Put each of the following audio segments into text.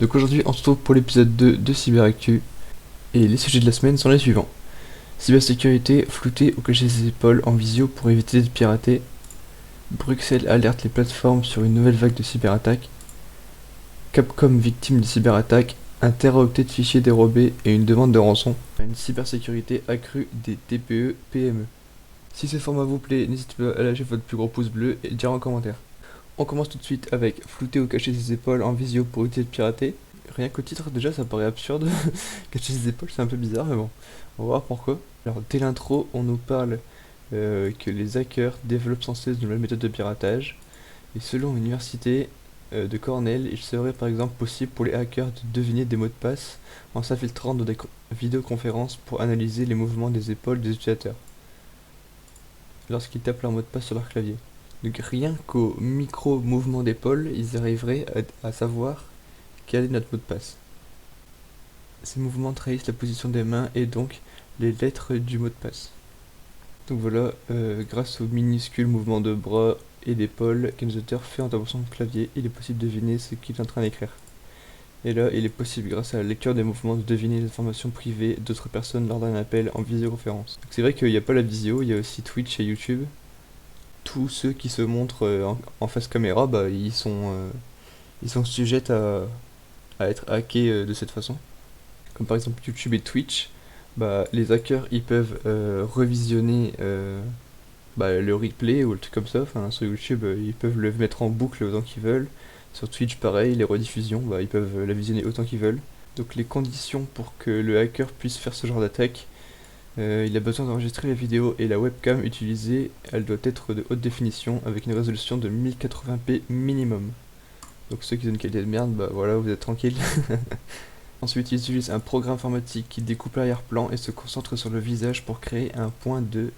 Donc aujourd'hui on se retrouve pour l'épisode 2 de Cyberactu et les sujets de la semaine sont les suivants. Cybersécurité, flouter ou cacher ses épaules en visio pour éviter d'être piraté. Bruxelles alerte les plateformes sur une nouvelle vague de cyberattaques. Capcom victime de cyberattaques, un teraoctet de fichiers dérobés et une demande de rançon. Une cybersécurité accrue des TPE PME. Si ce format vous plaît, n'hésitez pas à lâcher votre plus gros pouce bleu et le dire en commentaire. On commence tout de suite avec flouter ou cacher ses épaules en visio pour éviter de pirater. Rien qu'au titre déjà ça paraît absurde, cacher ses épaules c'est un peu bizarre mais bon, on va voir pourquoi. Alors dès l'intro on nous parle que les hackers développent sans cesse de nouvelles méthodes de piratage. Et selon l'université de Cornell, il serait par exemple possible pour les hackers de deviner des mots de passe en s'infiltrant dans des vidéoconférences pour analyser les mouvements des épaules des utilisateurs lorsqu'ils tapent leur mot de passe sur leur clavier. Donc rien qu'au micro-mouvement d'épaule, ils arriveraient à savoir quel est notre mot de passe. Ces mouvements trahissent la position des mains et donc les lettres du mot de passe. Donc voilà, grâce aux minuscules mouvements de bras et d'épaule qu'un utilisateur fait en tapant son clavier, il est possible de deviner ce qu'il est en train d'écrire. Et là, il est possible, grâce à la lecture des mouvements, de deviner les informations privées d'autres personnes lors d'un appel en visioconférence. Donc c'est vrai qu'il n'y a pas la visio, il y a aussi Twitch et YouTube. Tous ceux qui se montrent en face caméra, bah, ils sont sujets à être hackés de cette façon. Comme par exemple YouTube et Twitch, bah, les hackers ils peuvent revisionner le replay ou le truc comme ça. Enfin, sur YouTube, ils peuvent le mettre en boucle autant qu'ils veulent. Sur Twitch, pareil, les rediffusions, bah, ils peuvent la visionner autant qu'ils veulent. Donc les conditions pour que le hacker puisse faire ce genre d'attaque, il a besoin d'enregistrer la vidéo et la webcam utilisée, elle doit être de haute définition avec une résolution de 1080p minimum. Donc ceux qui ont une qualité de merde, bah voilà, vous êtes tranquille. Ensuite, ils utilisent un programme informatique qui découpe l'arrière-plan et se concentre sur le visage pour créer un point de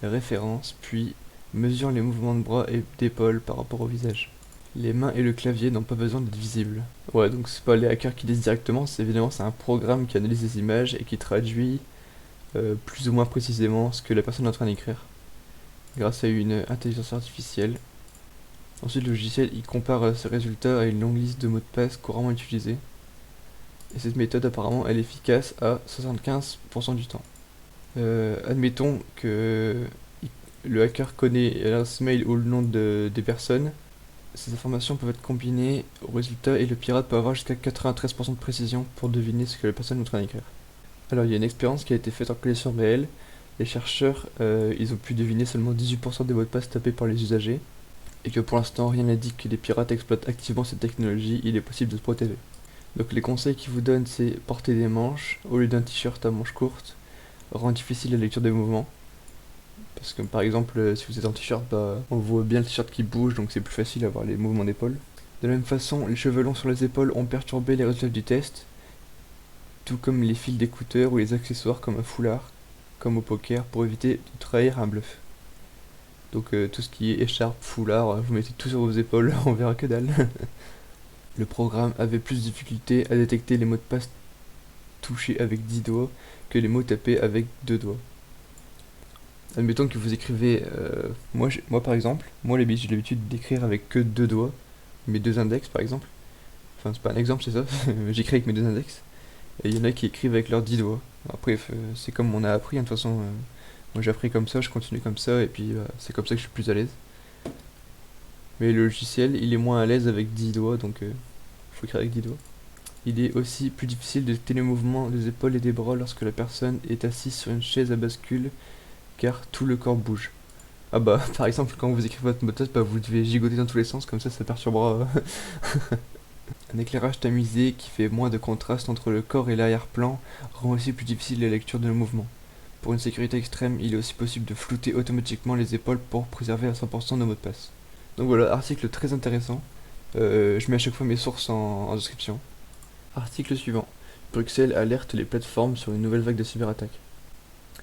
référence, puis mesure les mouvements de bras et d'épaule par rapport au visage. Les mains et le clavier n'ont pas besoin d'être visibles. Ouais, donc c'est pas les hackers qui disent directement, c'est évidemment c'est un programme qui analyse les images et qui traduit plus ou moins précisément ce que la personne est en train d'écrire, grâce à une intelligence artificielle. Ensuite, le logiciel il compare ces résultats à une longue liste de mots de passe couramment utilisés. Et cette méthode apparemment elle est efficace à 75% du temps. Admettons que le hacker connaît l'adresse mail ou le nom des personnes. Ces informations peuvent être combinées au résultat et le pirate peut avoir jusqu'à 93% de précision pour deviner ce que la personne est en train d'écrire. Alors il y a une expérience qui a été faite en conditions réelles. Les chercheurs ils ont pu deviner seulement 18% des mots de passe tapés par les usagers. Et que pour l'instant rien n'indique que les pirates exploitent activement cette technologie, il est possible de se protéger. Donc les conseils qu'ils vous donnent c'est porter des manches au lieu d'un t-shirt à manches courtes, rend difficile la lecture des mouvements. Parce que par exemple si vous êtes en t-shirt, bah, on voit bien le t-shirt qui bouge donc c'est plus facile à voir les mouvements d'épaule. De la même façon, les cheveux longs sur les épaules ont perturbé les résultats du test, tout comme les fils d'écouteurs ou les accessoires comme un foulard, comme au poker, pour éviter de trahir un bluff. Donc tout ce qui est écharpe, foulard, vous mettez tout sur vos épaules, on verra que dalle. Le programme avait plus de difficulté à détecter les mots de passe touchés avec 10 doigts que les mots tapés avec 2 doigts. Admettons que vous écrivez, moi par exemple, j'ai l'habitude d'écrire avec que 2 doigts, mes 2 index par exemple. Enfin c'est pas un exemple c'est ça, j'écris avec mes 2 index. Et il y en a qui écrivent avec leurs 10 doigts. Après c'est comme on a appris, hein, de toute façon, moi j'ai appris comme ça, je continue comme ça et puis c'est comme ça que je suis plus à l'aise. Mais le logiciel il est moins à l'aise avec 10 doigts donc faut écrire avec 10 doigts. Il est aussi plus difficile de détecter les mouvements des épaules et des bras lorsque la personne est assise sur une chaise à bascule car tout le corps bouge. Ah bah par exemple quand vous écrivez votre mot de passe, bah, vous devez gigoter dans tous les sens comme ça perturbera. Un éclairage tamisé qui fait moins de contraste entre le corps et l'arrière-plan rend aussi plus difficile la lecture de nos mouvements. Pour une sécurité extrême, il est aussi possible de flouter automatiquement les épaules pour préserver à 100% nos mots de passe. Donc voilà, article très intéressant. Je mets à chaque fois mes sources en description. Article suivant. Bruxelles alerte les plateformes sur une nouvelle vague de cyberattaques.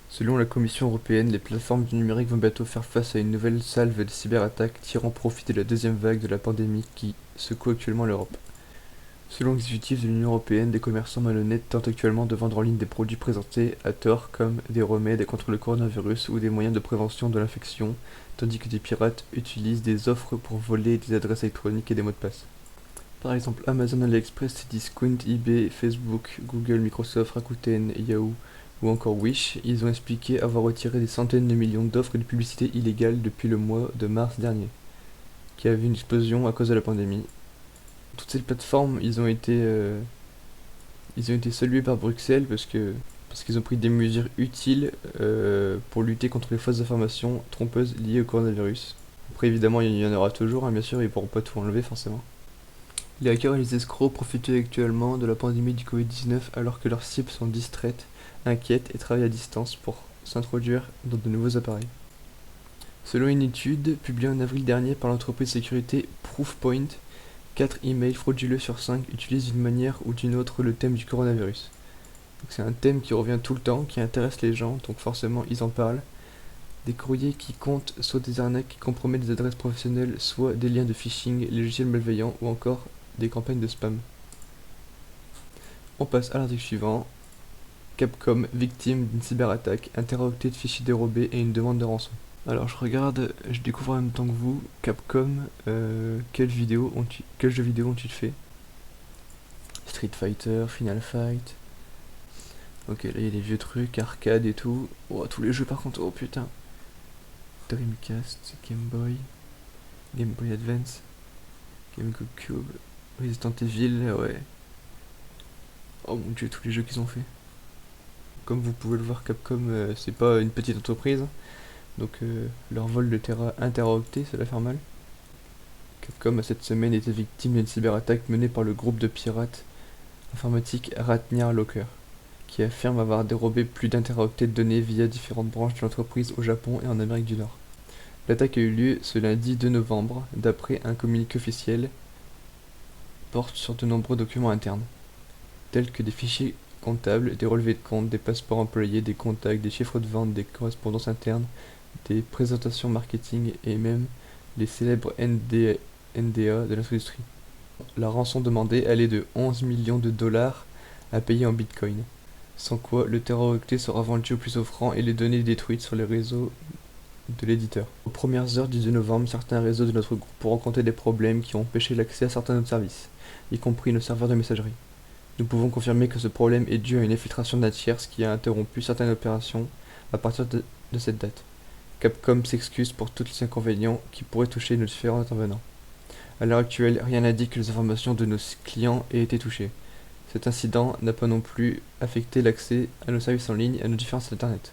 Selon la Commission européenne, les plateformes du numérique vont bientôt faire face à une nouvelle salve de cyberattaques tirant profit de la deuxième vague de la pandémie qui secoue actuellement l'Europe. Selon l'exécutif de l'Union européenne, des commerçants malhonnêtes tentent actuellement de vendre en ligne des produits présentés à tort comme des remèdes contre le coronavirus ou des moyens de prévention de l'infection, tandis que des pirates utilisent des offres pour voler des adresses électroniques et des mots de passe. Par exemple, Amazon, AliExpress, Cdiscount, eBay, Facebook, Google, Microsoft, Rakuten, Yahoo ou encore Wish, ils ont expliqué avoir retiré des centaines de millions d'offres de publicité illégale depuis le mois de mars dernier, qui a vu une explosion à cause de la pandémie. Toutes ces plateformes, ils ont été salués par Bruxelles parce qu'ils ont pris des mesures utiles pour lutter contre les fausses informations trompeuses liées au coronavirus. Après, évidemment, il y en aura toujours, hein, bien sûr, ils pourront pas tout enlever forcément. Les hackers et les escrocs profitent actuellement de la pandémie du Covid-19 alors que leurs cibles sont distraites, inquiètes et travaillent à distance pour s'introduire dans de nouveaux appareils. Selon une étude publiée en avril dernier par l'entreprise de sécurité Proofpoint, 4 emails frauduleux sur 5 utilisent d'une manière ou d'une autre le thème du coronavirus. Donc c'est un thème qui revient tout le temps, qui intéresse les gens, donc forcément ils en parlent. Des courriers qui comptent soit des arnaques qui compromettent des adresses professionnelles, soit des liens de phishing, logiciels malveillants ou encore des campagnes de spam. On passe à l'article suivant. Capcom, victime d'une cyberattaque, interrupté de fichiers dérobés et une demande de rançon. Alors je regarde, je découvre en même temps que vous, Capcom, quels jeux vidéo ont-ils fait? Street Fighter, Final Fight. Ok, là il y a des vieux trucs, arcade et tout. Oh, tous les jeux par contre, oh putain. Dreamcast, Game Boy Advance, GameCube, Resident Evil, ouais. Oh mon dieu, tous les jeux qu'ils ont fait. Comme vous pouvez le voir, Capcom, c'est pas une petite entreprise. Donc leur vol de terrain interrupté, ça va faire mal. Capcom a cette semaine été victime d'une cyberattaque menée par le groupe de pirates informatiques Ratniar Locker, qui affirme avoir dérobé plus d'un teraoctet de données via différentes branches de l'entreprise au Japon et en Amérique du Nord. L'attaque a eu lieu ce lundi 2 novembre, d'après un communiqué officiel, porte sur de nombreux documents internes, tels que des fichiers comptables, des relevés de compte, des passeports employés, des contacts, des chiffres de vente, des correspondances internes, des présentations marketing et même les célèbres NDA de l'industrie. La rançon demandée allait de 11 millions de dollars à payer en bitcoin, sans quoi le teraoctet sera vendu au plus offrant et les données détruites sur les réseaux de l'éditeur. Aux premières heures du 2 novembre, certains réseaux de notre groupe ont rencontré des problèmes qui ont empêché l'accès à certains de nos services, y compris nos serveurs de messagerie. Nous pouvons confirmer que ce problème est dû à une infiltration d'un tierce qui a interrompu certaines opérations à partir de cette date. Capcom s'excuse pour tous les inconvénients qui pourraient toucher nos différents intervenants. À l'heure actuelle, rien n'indique que les informations de nos clients aient été touchées. Cet incident n'a pas non plus affecté l'accès à nos services en ligne et à nos différents sites internet.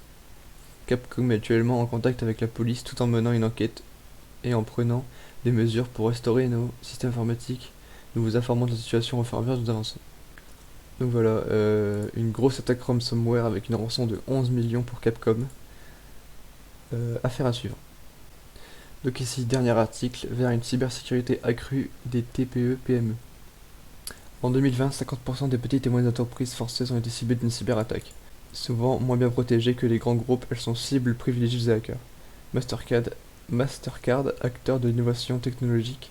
Capcom est actuellement en contact avec la police tout en menant une enquête et en prenant des mesures pour restaurer nos systèmes informatiques. Nous vous informons de la situation au fur et à mesure de nos avancées. Donc voilà, une grosse attaque ransomware avec une rançon de 11 millions pour Capcom. Affaire à suivre. Donc ici, dernier article, vers une cybersécurité accrue des TPE-PME. En 2020, 50% des petites et moyennes entreprises françaises ont été ciblées d'une cyberattaque. Souvent moins bien protégées que les grands groupes, elles sont cibles privilégiées des hackers. Mastercard, acteur de l'innovation technologique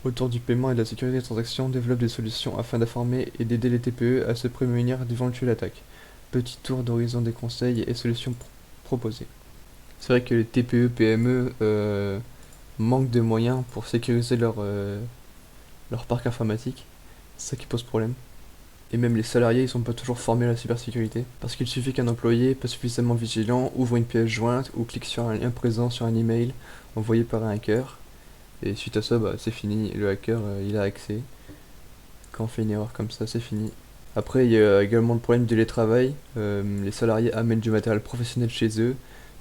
autour du paiement et de la sécurité des transactions, développe des solutions afin d'informer et d'aider les TPE à se prémunir d'éventuelles attaques. Petit tour d'horizon des conseils et solutions proposées. C'est vrai que les TPE, PME manquent de moyens pour sécuriser leur parc informatique. C'est ça qui pose problème. Et même les salariés, ils sont pas toujours formés à la cybersécurité. Parce qu'il suffit qu'un employé, pas suffisamment vigilant, ouvre une pièce jointe ou clique sur un lien présent sur un email envoyé par un hacker. Et suite à ça, bah, c'est fini. Le hacker, il a accès. Quand on fait une erreur comme ça, c'est fini. Après, il y a également le problème du télétravail. Les salariés amènent du matériel professionnel chez eux.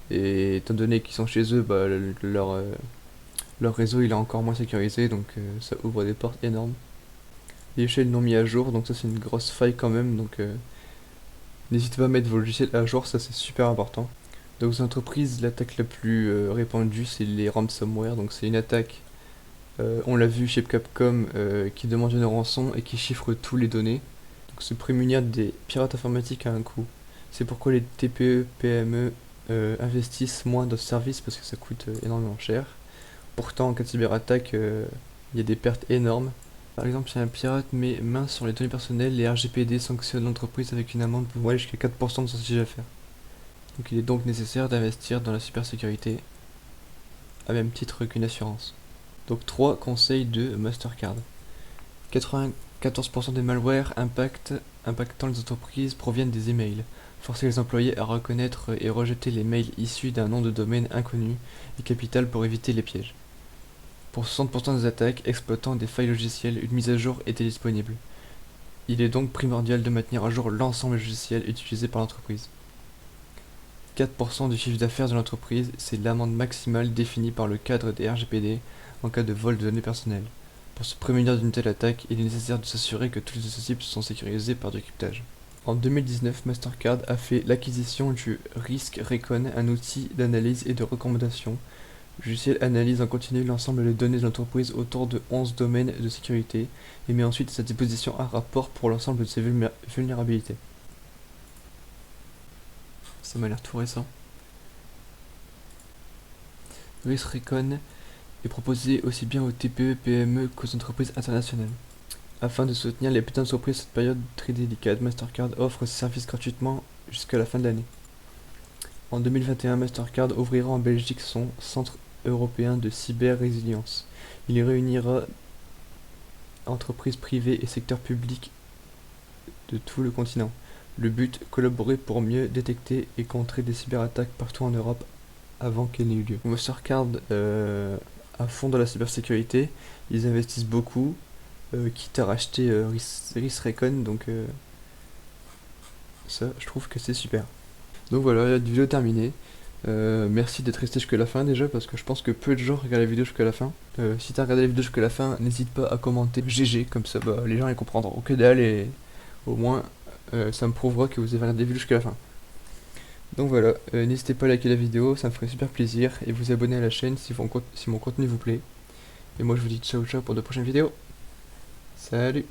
Et étant donné qu'ils sont chez eux, bah, leur réseau il est encore moins sécurisé, donc ça ouvre des portes énormes. Les échelles non mis à jour, donc ça c'est une grosse faille quand même, donc n'hésitez pas à mettre vos logiciels à jour, ça c'est super important. Donc aux entreprises, l'attaque la plus répandue c'est les ransomware, donc c'est une attaque, on l'a vu chez Capcom, qui demande une rançon et qui chiffre tous les données. Donc se prémunir des pirates informatiques a un coût. C'est pourquoi les TPE, PME investissent moins dans ce service parce que ça coûte énormément cher. Pourtant, en cas de cyberattaque, il y a des pertes énormes. Par exemple, si un pirate met main sur les données personnelles, les RGPD sanctionnent l'entreprise avec une amende pouvant aller jusqu'à 4% de son chiffre d'affaires. Donc il est donc nécessaire d'investir dans la cybersécurité à même titre qu'une assurance. Donc 3 conseils de Mastercard. 94% des malwares impactant les entreprises proviennent des emails. Forcer les employés à reconnaître et rejeter les mails issus d'un nom de domaine inconnu est capital pour éviter les pièges. Pour 60% des attaques exploitant des failles logicielles, une mise à jour était disponible. Il est donc primordial de maintenir à jour l'ensemble des logiciels utilisés par l'entreprise. 4% du chiffre d'affaires de l'entreprise, c'est l'amende maximale définie par le cadre des RGPD en cas de vol de données personnelles. Pour se prémunir d'une telle attaque, il est nécessaire de s'assurer que tous les accessibles sont sécurisés par du cryptage. En 2019, Mastercard a fait l'acquisition du Risk Recon, un outil d'analyse et de recommandation. Le logiciel analyse en continu l'ensemble des données de l'entreprise autour de 11 domaines de sécurité et met ensuite à sa disposition un rapport pour l'ensemble de ses vulnérabilités. Ça m'a l'air tout récent. Risk Recon est proposé aussi bien aux TPE, PME qu'aux entreprises internationales. Afin de soutenir les petites entreprises cette période très délicate, Mastercard offre ses services gratuitement jusqu'à la fin de l'année. En 2021, Mastercard ouvrira en Belgique son centre européen de cyber-résilience. Il y réunira entreprises privées et secteurs publics de tout le continent. Le but, collaborer pour mieux détecter et contrer des cyberattaques partout en Europe avant qu'elles n'aient eu lieu. Mastercard à fond dans la cybersécurité, ils investissent beaucoup, quitte à racheter Risk Recon, donc ça je trouve que c'est super. Donc voilà, la vidéo terminée. Merci d'être resté jusqu'à la fin déjà, parce que je pense que peu de gens regardent la vidéo jusqu'à la fin. Si t'as regardé la vidéo jusqu'à la fin, n'hésite pas à commenter GG, comme ça bah, les gens ils comprendront que dalle et au moins ça me prouvera que vous avez regardé la vidéo jusqu'à la fin. Donc voilà, n'hésitez pas à liker la vidéo, ça me ferait super plaisir, et vous abonner à la chaîne si mon contenu vous plaît. Et moi je vous dis ciao ciao pour de prochaines vidéos. Salut!